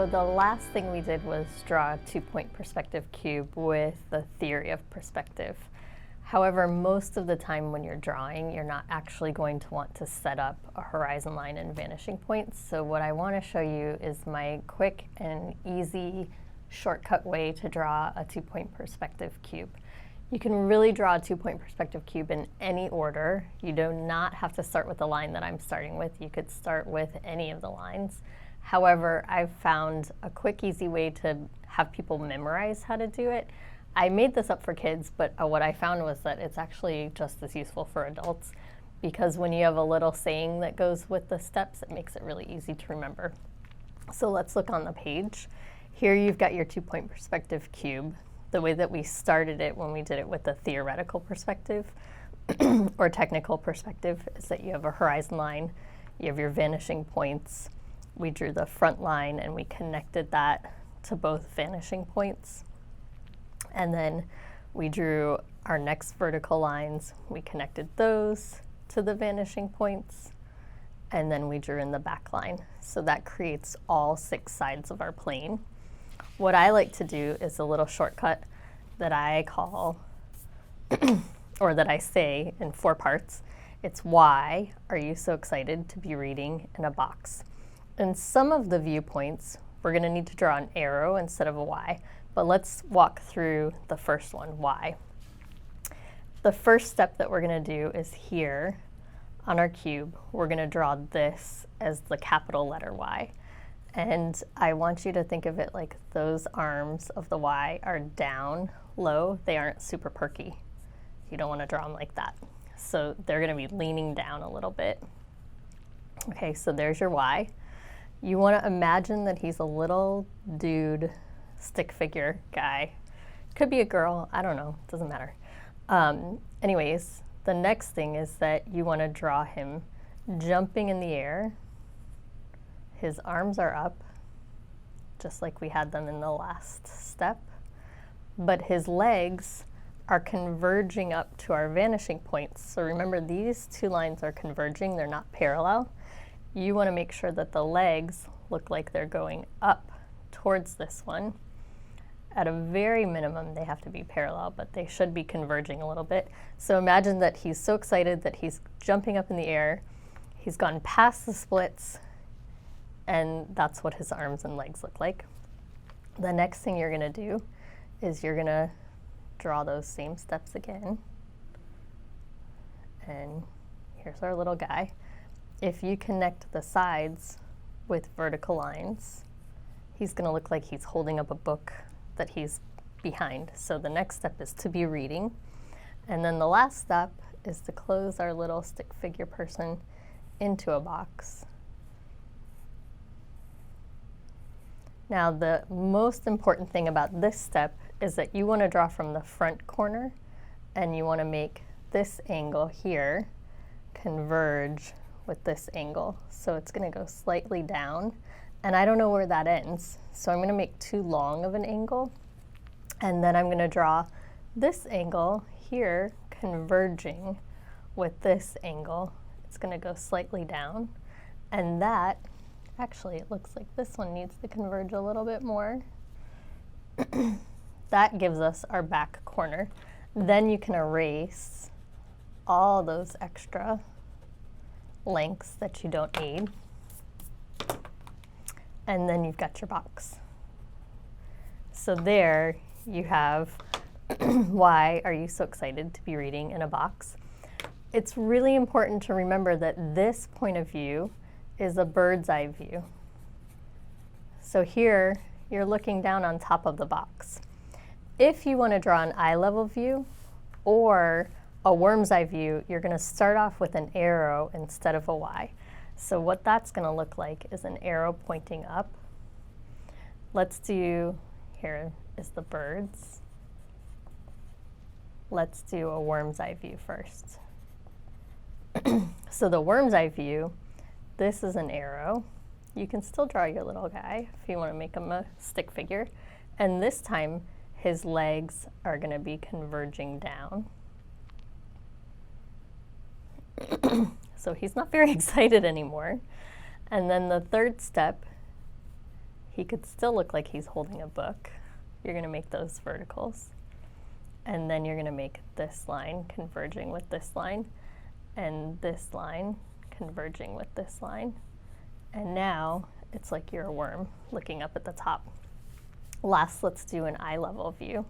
So the last thing we did was draw a 2-point perspective cube with the theory of perspective. However, most of the time when you're drawing, you're not actually going to want to set up a horizon line and vanishing points. So what I want to show you is my quick and easy shortcut way to draw a 2-point perspective cube. You can really draw a 2-point perspective cube in any order. You do not have to start with the line that I'm starting with. You could start with any of the lines. However, I've found a quick, easy way to have people memorize how to do it. I made this up for kids, but what I found was that it's actually just as useful for adults, because when you have a little saying that goes with the steps, it makes it really easy to remember. So let's look on the page. Here you've got your 2-point perspective cube. The way that we started it when we did it with the theoretical perspective or technical perspective is that you have a horizon line, you have your vanishing points. We drew the front line and we connected that to both vanishing points. And then we drew our next vertical lines. We connected those to the vanishing points. And then we drew in the back line. So that creates all 6 sides of our plane. What I like to do is a little shortcut that I call, or that I say in 4 parts. It's why are you so excited to be reading in a box? In some of the viewpoints, we're going to need to draw an arrow instead of a Y, but let's walk through the first one, why. The first step that we're going to do is here on our cube, we're going to draw this as the capital letter Y. And I want you to think of it like those arms of the Y are down low. They aren't super perky. You don't want to draw them like that. So they're going to be leaning down a little bit. Okay, so there's your Y. You want to imagine that he's a little dude, stick figure guy. Could be a girl, I don't know, doesn't matter. Anyways, the next thing is that you want to draw him jumping in the air. His arms are up, just like we had them in the last step, but his legs are converging up to our vanishing points. So remember, these 2 lines are converging, they're not parallel. You want to make sure that the legs look like they're going up towards this one. At a very minimum, they have to be parallel, but they should be converging a little bit. So imagine that he's so excited that he's jumping up in the air. He's gone past the splits, and that's what his arms and legs look like. The next thing you're going to do is you're going to draw those same steps again. And here's our little guy. If you connect the sides with vertical lines, he's going to look like he's holding up a book that he's behind. So the next step is to be reading. And then the last step is to close our little stick figure person into a box. Now, the most important thing about this step is that you want to draw from the front corner, and you want to make this angle here converge with this angle. So it's going to go slightly down, and I don't know where that ends. So I'm going to make too long of an angle, and then I'm going to draw this angle here converging with this angle. It's going to go slightly down, and that, actually it looks like this one needs to converge a little bit more. That gives us our back corner. Then you can erase all those extra lengths that you don't need. And then you've got your box. So there you have why are you so excited to be reading in a box. It's really important to remember that this point of view is a bird's eye view. So here you're looking down on top of the box. If you want to draw an eye level view or a worm's eye view, you're going to start off with an arrow instead of a Y. So what that's going to look like is an arrow pointing up. Let's do, here is the birds. Let's do a worm's eye view first. So the worm's eye view, this is an arrow. You can still draw your little guy if you want to make him a stick figure. And this time, his legs are going to be converging down. So he's not very excited anymore. And then the third step, he could still look like he's holding a book. You're going to make those verticals. And then you're going to make this line converging with this line, and this line converging with this line. And now it's like you're a worm looking up at the top. Last, let's do an eye level view.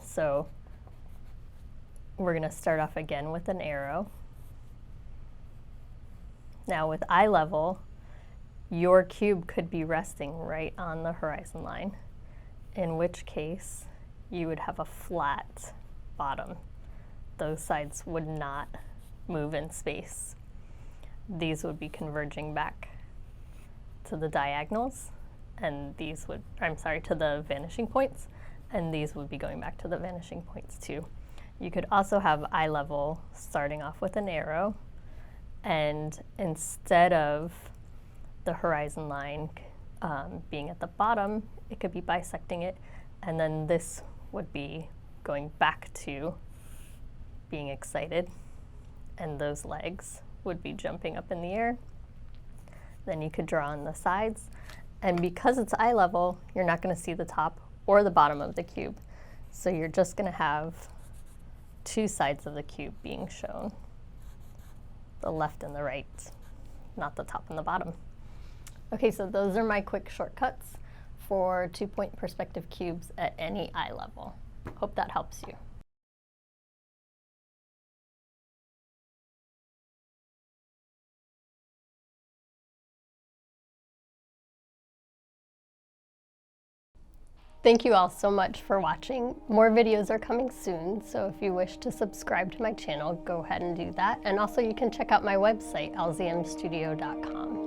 So we're going to start off again with an arrow. Now with eye level, your cube could be resting right on the horizon line, in which case you would have a flat bottom. Those sides would not move in space. These would be converging back to the diagonals, and these would, to the vanishing points, and these would be going back to the vanishing points too. You could also have eye level starting off with an arrow, and instead of the horizon line being at the bottom, it could be bisecting it, and then this would be going back to being excited, and those legs would be jumping up in the air. Then you could draw on the sides, and because it's eye level, you're not going to see the top or the bottom of the cube. So you're just going to have two sides of the cube being shown, the left and the right, not the top and the bottom. Okay, so those are my quick shortcuts for 2-point perspective cubes at any eye level. Hope that helps you. Thank you all so much for watching. More videos are coming soon, so if you wish to subscribe to my channel, go ahead and do that. And also you can check out my website, lzmstudio.com.